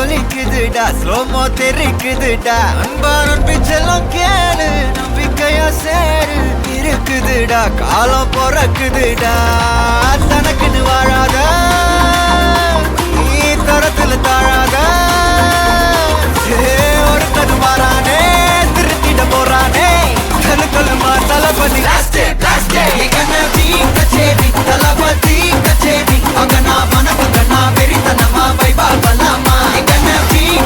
ஜொலிக்குதுடா slo-mo தெரிக்குதுடா அன்பான பிச்செல்லாம் கேளு நம்பிக்கையா சேரு இருக்குதுடா காலம் பொறக்குதுடா தனக்குன்னு வாழாத நீ தரத்துல தாழாத ஒருத்தன் மாறானே திருத்திட போறானே கலு கலுமா தளபதி தளபதி கச்சேரி அகனா வனகனா வெறித்தனமா வைபா பலாமா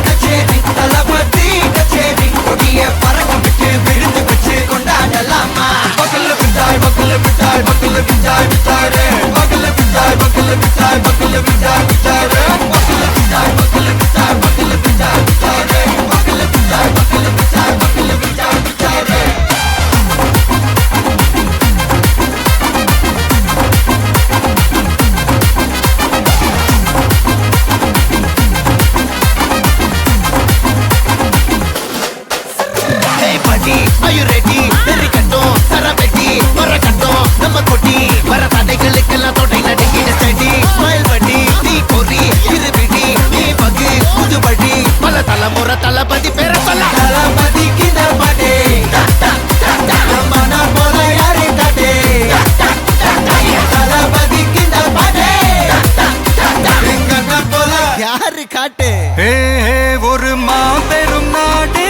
கச்சேரி தளபதி கச்சேரி கொடிய பறக்க விட்டு விருந்து வச்சு கொண்டாடலாமா பக்கல்ல விட்டாய் பக்கல்ல விட்டாய் பக்கல்ல விட்டாய் விட்டாரே பக்கல்ல விட்டாய் பக்கல்ல விட்டாய் பக்கல்ல விட்டாய் விட்டாரே பக்கல்ல விட்டாய் பக்கல்ல விட்டாய் பக்கல்ல விட்டாய் விட்டாரே பக்கல்ல விட்டாய் பக்கல்ல விட்டாய் பக்கல்ல விட்டாய் விட்டாரே Are you ready? Terikatton, Sarabeti, Marakatton, Namakoti, Maratade Kalikala, Totai Nadi, Steady, Smile Buddy, Tea Kori, Iribidi, Mee Buggy, Udu Buddy, Malatala Moratala Badi Peratala, Talabadi Kinda Bade, Ramana Bola Yari Tate, Talabadi Kinda Bade, Ringana Bola Yari Kate. Hey, ஒரு மாபெரும் நாடு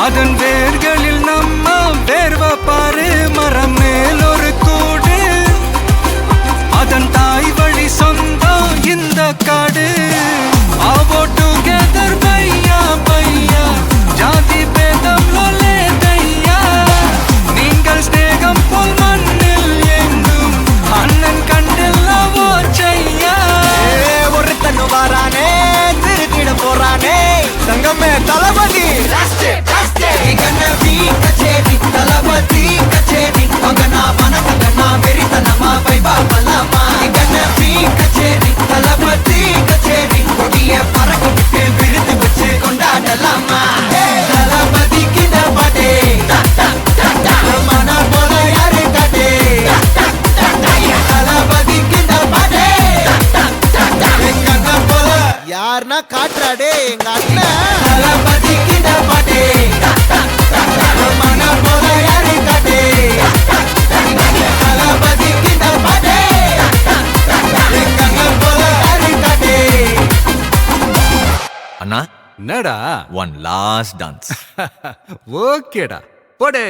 அதன் வேர்களில் நம்ம வேர்வ பாரு மரம் மேல் ஒரு கூடு அதன் தாய் வழி சொந்தம் இந்த காடு ஆவோ டுகெதர் பையா பையா ஜாதி பேதம் லோலே தையா நீங்கள் ஸ்நேகம் போல் மண்ணில் எங்கும் அண்ணன் கண்டெல்லவோ செய்யா ஒருத்தன் வாரானே திருத்திட போறானே தங்கமே தளபதி கச்சேரி தளபதி கச்சேரி அகனா வனகனா வெறித்தனமா வைபா பலாமா கச்சேரி தளபதி கச்சேரி கொடிய பறக்க விட்டு விருந்து வச்சு கொண்டாடலாமா தளபதி கிட்ட பாட்டே மன போல யாரு காட்டே தளபதி கிட்ட பாட்டே எங்க அண்ணன் போல யாருன்னா காட்டுறாடே எங்க அண்ணன் தளபதி கிட்ட பாட்டே அண்ணா என்னடா one last dance ஓகேடா போடே